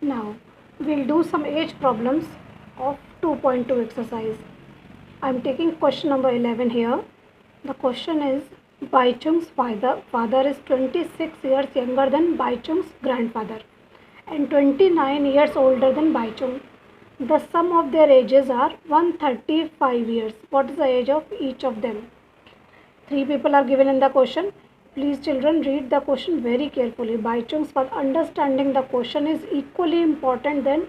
Now we'll do some age problems of 2.2 exercise. I'm taking question number 11 here. The question is, Bai Chung's father is 26 years younger than Bai Chung's grandfather and 29 years older than Bai Chung. The sum of their ages are 135 years. What is the age of each of them? Three people are given in the question. Please children, read the question very carefully. Bai Chung's father, understanding the question is equally important than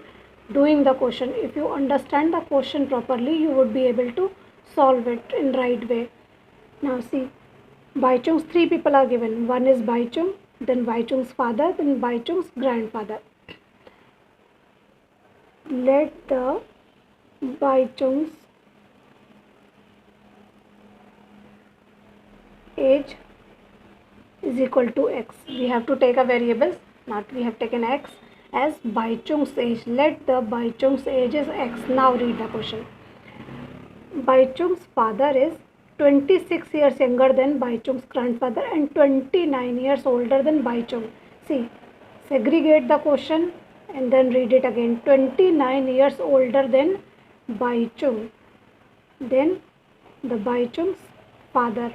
doing the question. If you understand the question properly, you would be able to solve it in right way. Now see, Bai Chung's three people are given. One is Bai Chung, then Bai Chung's father, then Bai Chung's grandfather. Let the Bai Chung's age is equal to x. We have to take a variables. Not we have taken x as Bai Chung's age. Let the Bai Chung's age is x. Now read the question. Bai Chung's father is 26 years younger than Bai Chung's grandfather and 29 years older than Bai Chung. See, segregate the question and then read it again. 29 years older than Bai Chung. Then the Bai Chung's father.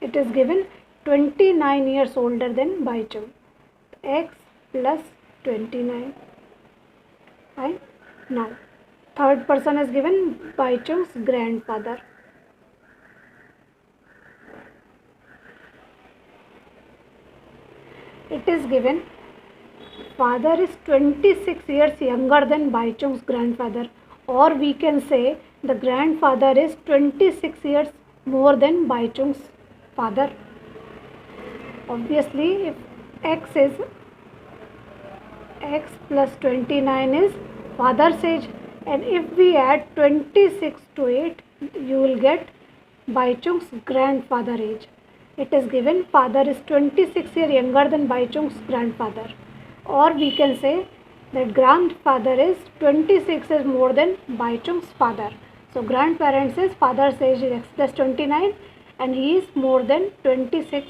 It is given 29 years older than Bai Chung. X plus 29. Fine. Now, third person is given Bai Chung's grandfather. It is given father is 26 years younger than Bai Chung's grandfather, or we can say the grandfather is 26 years more than Bai Chung's father. Obviously, if x is x plus 29 is father's age, and if we add 26 to it, you will get Bai Chung's grandfather age. It is given father is 26 years younger than Bai Chung's grandfather, or we can say that grandfather is 26 is more than Bai Chung's father. So grandparents is father's age is x plus 29 and he is more than 26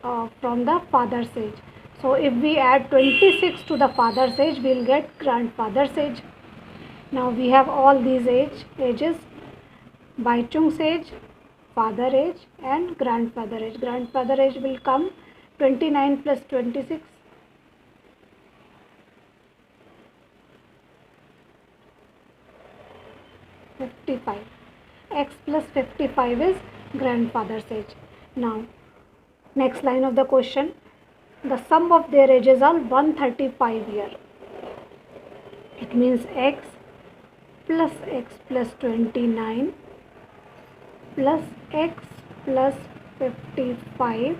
from the father's age. So if we add 26 to the father's age, we will get grandfather's age. Now we have all these ages, Bai Chung's age, father age and grandfather age. Grandfather age will come 29 plus 26. 55. X plus 55 is grandfather's age. Now, next line of the question. The sum of their ages are 135 years. It means x plus 29 plus x plus 55.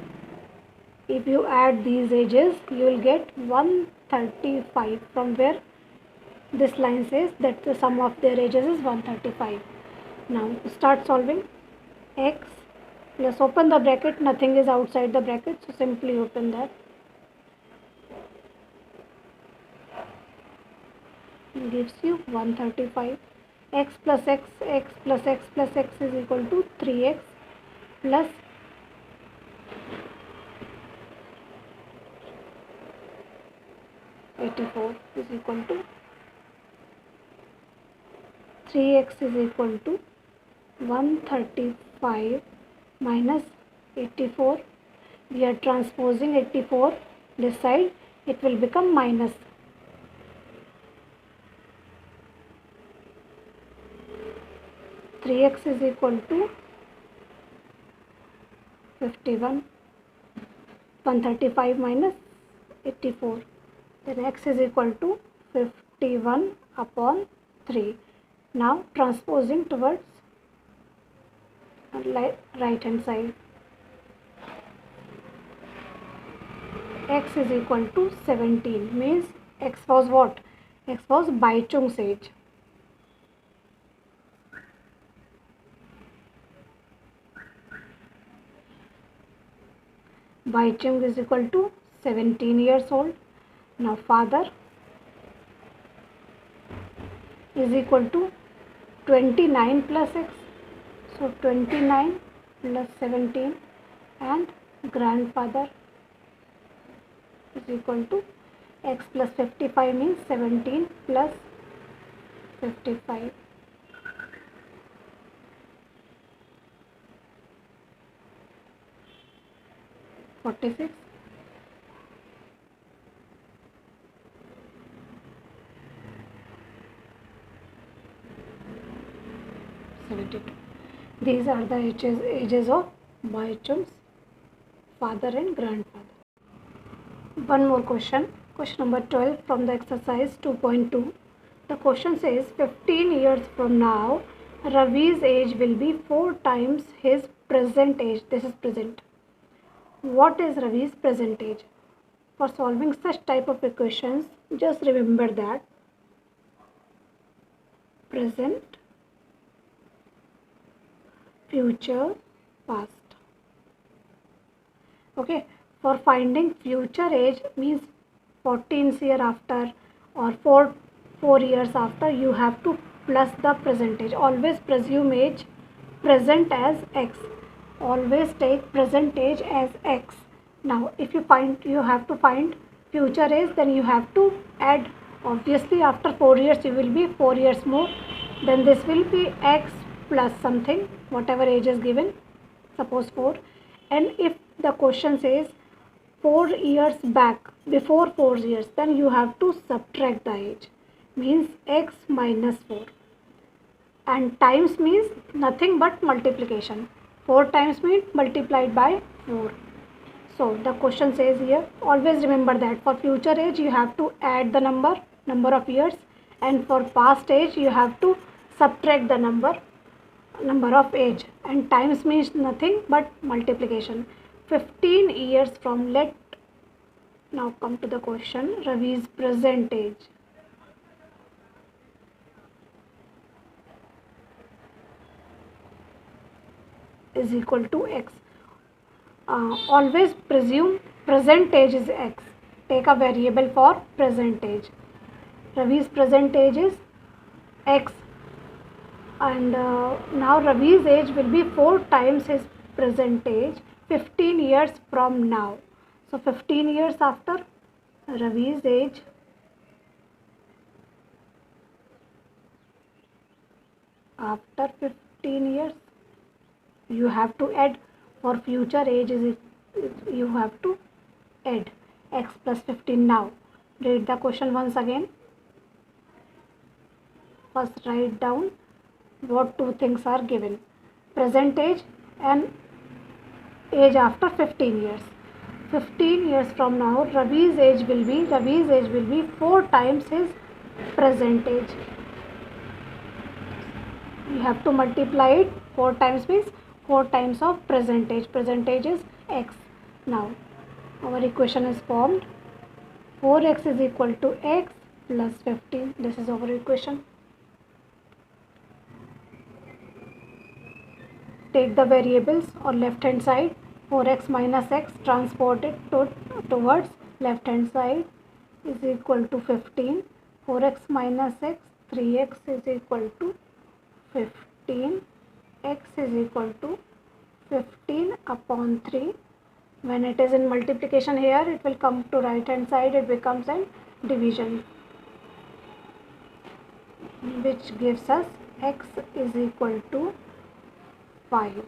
If you add these ages, you will get 135. From where this line says that the sum of their ages is 135. Now start solving. X plus, open the bracket, nothing is outside the bracket, so simply open that. Gives you 135. X plus x plus x plus x is equal to 3x plus 84 is equal to 3x is equal to 135 minus 84. We are transposing 84 this side, it will become minus. X is equal to 51. 135 minus 84. Then x is equal to 51 upon 3. Now transposing towards right hand side. X is equal to 17 means x was what? X was Bai Chung's age. Bai Chung is equal to 17 years old. Now father is equal to 29 plus x. So 29 plus 17 and grandfather is equal to x plus 55 means 17 plus 55. 46. 72. These are the ages of Baichung's father and grandfather. One more question. Question number 12 from the exercise 2.2. The question says 15 years from now, Ravi's age will be 4 times his present age. This is present. What is Ravi's present age? For solving such type of equations, just remember that present, future, past. Okay, for finding future age means 14th year after or 4 years after, you have to plus the present age. Always presume age present as x. Always take present age as x. Now if you have to find future age, then you have to add. Obviously after 4 years you will be 4 years more, then this will be x plus something, whatever age is given, suppose 4. And if the question says 4 years back, before 4 years, then you have to subtract the age, means x minus 4, and times means nothing but multiplication. 4 times means multiplied by 4. So the question says here, always remember that for future age you have to add the number of years, and for past age you have to subtract the number of age, and times means nothing but multiplication. 15 years from, let now come to the question, Ravi's present age. Is equal to x. Always presume present age is x. Take a variable for present age. Ravi's present age is x, and now Ravi's age will be 4 times his present age 15 years from now. So 15 years after, Ravi's age after 15 years you have to add. For future age is you have to add x plus 15. Now read the question once again. First write down what two things are given: present age and age after 15 years. 15 years from now, Ravi's age will be 4 times his present age. You have to multiply it. 4 times means 4 times of present age. Present age is x. Now our equation is formed. 4x is equal to x plus 15. This is our equation. Take the variables on left hand side. 4x minus x, transport it towards left hand side, is equal to 15. 4x minus x, 3x is equal to 15. X is equal to 15 upon 3. When it is in multiplication here, it will come to right hand side, it becomes an division, which gives us x is equal to 5.